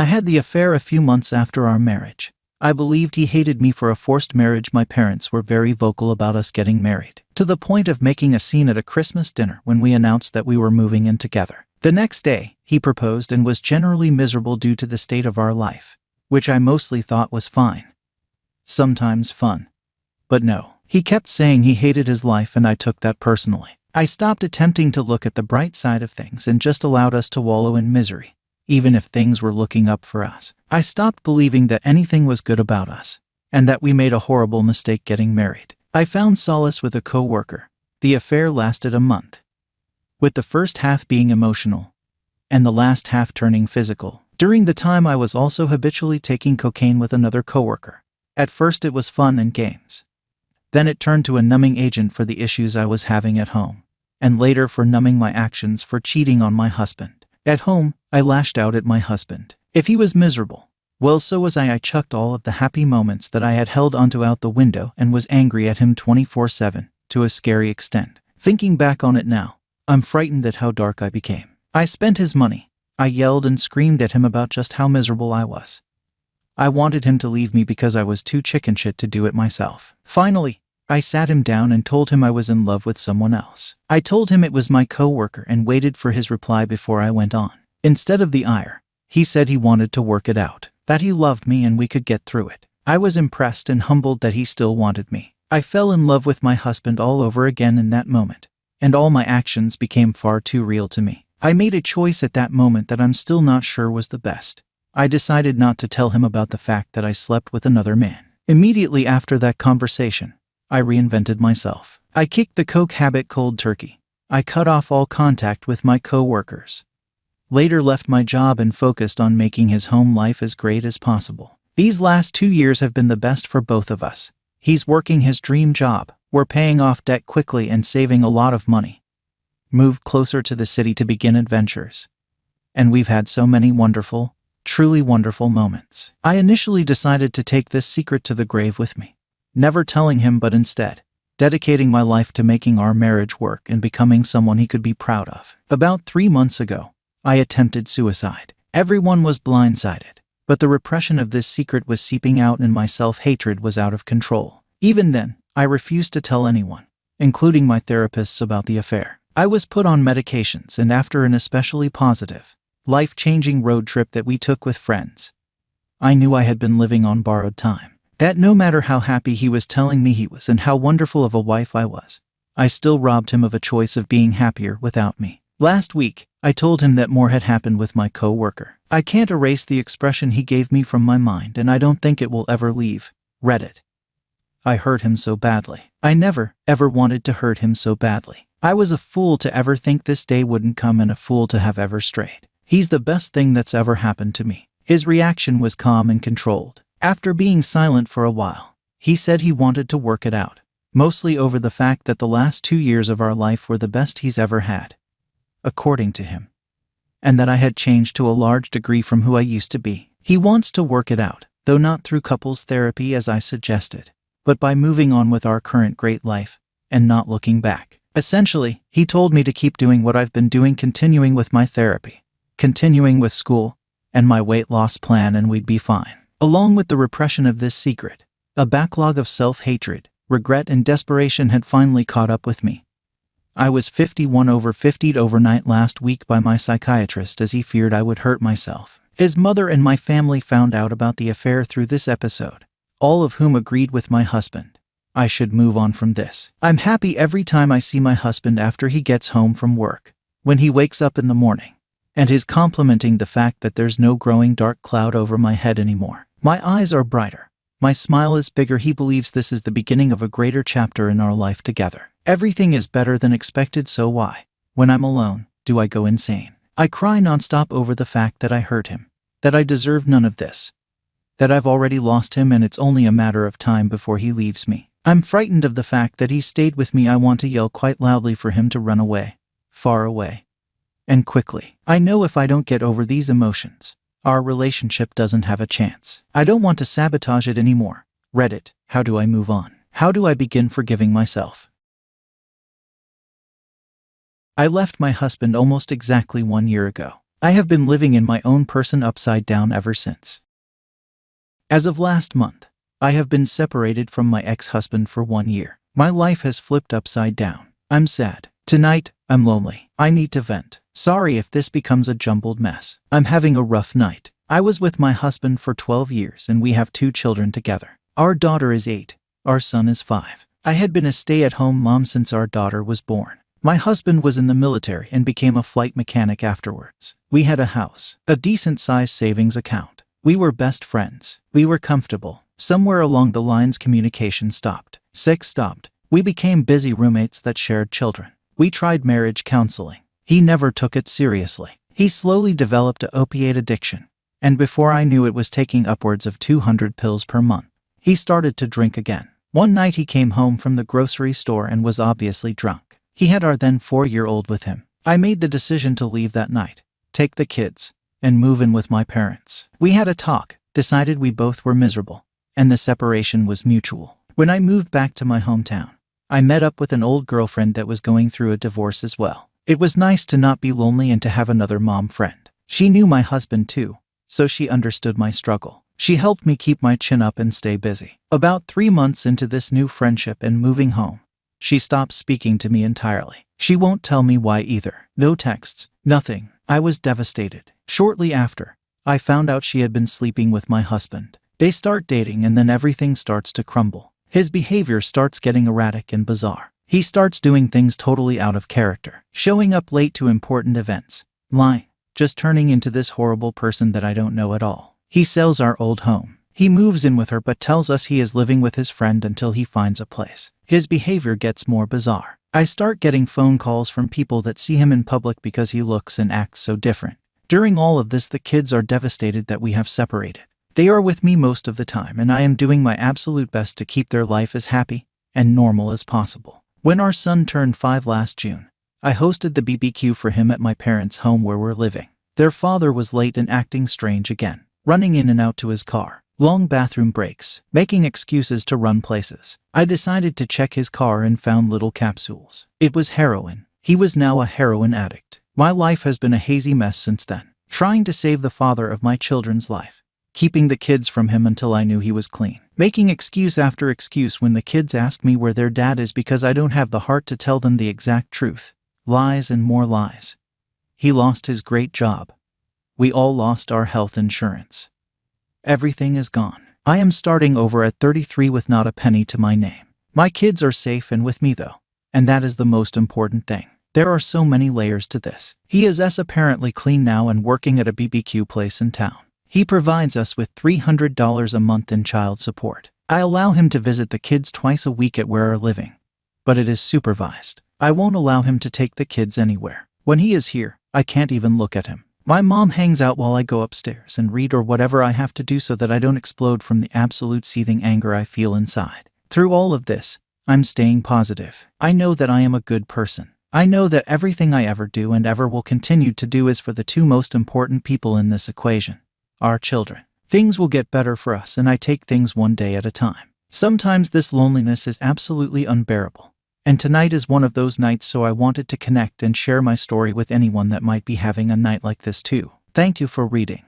I had the affair a few months after our marriage. I believed he hated me for a forced marriage. My parents were very vocal about us getting married, to the point of making a scene at a Christmas dinner when we announced that we were moving in together. The next day, he proposed and was generally miserable due to the state of our life, which I mostly thought was fine. Sometimes fun. But no. He kept saying he hated his life, and I took that personally. I stopped attempting to look at the bright side of things and just allowed us to wallow in misery, even if things were looking up for us. I stopped believing that anything was good about us, and that we made a horrible mistake getting married. I found solace with a co-worker. The affair lasted a month, with the first half being emotional, and the last half turning physical. During the time, I was also habitually taking cocaine with another coworker. At first it was fun and games. Then it turned to a numbing agent for the issues I was having at home, and later for numbing my actions for cheating on my husband. At home, I lashed out at my husband. If he was miserable, well, so was I. I chucked all of the happy moments that I had held onto out the window and was angry at him 24/7, to a scary extent. Thinking back on it now, I'm frightened at how dark I became. I spent his money. I yelled and screamed at him about just how miserable I was. I wanted him to leave me because I was too chicken shit to do it myself. Finally, I sat him down and told him I was in love with someone else. I told him it was my coworker and waited for his reply before I went on. Instead of the ire, he said he wanted to work it out, that he loved me and we could get through it. I was impressed and humbled that he still wanted me. I fell in love with my husband all over again in that moment, and all my actions became far too real to me. I made a choice at that moment that I'm still not sure was the best. I decided not to tell him about the fact that I slept with another man. Immediately after that conversation, I reinvented myself. I kicked the coke habit cold turkey. I cut off all contact with my co-workers. Later left my job and focused on making his home life as great as possible. These last 2 years have been the best for both of us. He's working his dream job. We're paying off debt quickly and saving a lot of money. Moved closer to the city to begin adventures. And we've had so many wonderful, truly wonderful moments. I initially decided to take this secret to the grave with me, never telling him, but instead dedicating my life to making our marriage work and becoming someone he could be proud of. About 3 months ago, I attempted suicide. Everyone was blindsided, but the repression of this secret was seeping out and my self-hatred was out of control. Even then, I refused to tell anyone, including my therapists, about the affair. I was put on medications, and after an especially positive, life-changing road trip that we took with friends, I knew I had been living on borrowed time. That no matter how happy he was telling me he was and how wonderful of a wife I was, I still robbed him of a choice of being happier without me. Last week, I told him that more had happened with my co-worker. I can't erase the expression he gave me from my mind, and I don't think it will ever leave. Reddit. I hurt him so badly. I never, ever wanted to hurt him so badly. I was a fool to ever think this day wouldn't come, and a fool to have ever strayed. He's the best thing that's ever happened to me. His reaction was calm and controlled. After being silent for a while, he said he wanted to work it out, mostly over the fact that the last 2 years of our life were the best he's ever had, according to him, and that I had changed to a large degree from who I used to be. He wants to work it out, though not through couples therapy as I suggested, but by moving on with our current great life and not looking back. Essentially, he told me to keep doing what I've been doing, continuing with my therapy, continuing with school, and my weight loss plan, and we'd be fine. Along with the repression of this secret, a backlog of self-hatred, regret, and desperation had finally caught up with me. I was 51/50'd overnight last week by my psychiatrist as he feared I would hurt myself. His mother and my family found out about the affair through this episode, all of whom agreed with my husband. I should move on from this. I'm happy every time I see my husband after he gets home from work, when he wakes up in the morning, and is complimenting the fact that there's no growing dark cloud over my head anymore. My eyes are brighter. My smile is bigger. He believes this is the beginning of a greater chapter in our life together. Everything is better than expected, so why, when I'm alone, do I go insane? I cry nonstop over the fact that I hurt him, that I deserve none of this, that I've already lost him and it's only a matter of time before he leaves me. I'm frightened of the fact that he's stayed with me. I want to yell quite loudly for him to run away, far away, and quickly. I know if I don't get over these emotions, our relationship doesn't have a chance. I don't want to sabotage it anymore. Reddit, how do I move on? How do I begin forgiving myself? I left my husband almost exactly 1 year ago. I have been living in my own person upside down ever since. As of last month, I have been separated from my ex-husband for 1 year. My life has flipped upside down. I'm sad. Tonight, I'm lonely. I need to vent. Sorry if this becomes a jumbled mess. I'm having a rough night. I was with my husband for 12 years and we have 2 children together. Our daughter is 8. Our son is 5. I had been a stay-at-home mom since our daughter was born. My husband was in the military and became a flight mechanic afterwards. We had a house, a decent-sized savings account. We were best friends. We were comfortable. Somewhere along the lines communication stopped. Sex stopped. We became busy roommates that shared children. We tried marriage counseling. He never took it seriously. He slowly developed an opiate addiction, and before I knew it was taking upwards of 200 pills per month. He started to drink again. One night he came home from the grocery store and was obviously drunk. He had our then 4-year-old with him. I made the decision to leave that night, take the kids, and move in with my parents. We had a talk, decided we both were miserable, and the separation was mutual. When I moved back to my hometown, I met up with an old girlfriend that was going through a divorce as well. It was nice to not be lonely and to have another mom friend. She knew my husband too, so she understood my struggle. She helped me keep my chin up and stay busy. About 3 months into this new friendship and moving home, she stopped speaking to me entirely. She won't tell me why either. No texts, nothing. I was devastated. Shortly after, I found out she had been sleeping with my husband. They start dating and then everything starts to crumble. His behavior starts getting erratic and bizarre. He starts doing things totally out of character, showing up late to important events, lying, just turning into this horrible person that I don't know at all. He sells our old home. He moves in with her but tells us he is living with his friend until he finds a place. His behavior gets more bizarre. I start getting phone calls from people that see him in public because he looks and acts so different. During all of this, the kids are devastated that we have separated. They are with me most of the time and I am doing my absolute best to keep their life as happy and normal as possible. When our son turned 5 last June, I hosted the BBQ for him at my parents' home where we're living. Their father was late and acting strange again, running in and out to his car, long bathroom breaks, making excuses to run places. I decided to check his car and found little capsules. It was heroin. He was now a heroin addict. My life has been a hazy mess since then, trying to save the father of my children's life, keeping the kids from him until I knew he was clean, making excuse after excuse when the kids ask me where their dad is because I don't have the heart to tell them the exact truth. Lies and more lies. He lost his great job. We all lost our health insurance. Everything is gone. I am starting over at 33 with not a penny to my name. My kids are safe and with me though, and that is the most important thing. There are so many layers to this. He is apparently clean now and working at a BBQ place in town. He provides us with $300 a month in child support. I allow him to visit the kids twice a week at where we're living, but it is supervised. I won't allow him to take the kids anywhere. When he is here, I can't even look at him. My mom hangs out while I go upstairs and read or whatever I have to do so that I don't explode from the absolute seething anger I feel inside. Through all of this, I'm staying positive. I know that I am a good person. I know that everything I ever do and ever will continue to do is for the 2 most important people in this equation. Our children. Things will get better for us and I take things one day at a time. Sometimes this loneliness is absolutely unbearable. And tonight is one of those nights, so I wanted to connect and share my story with anyone that might be having a night like this too. Thank you for reading.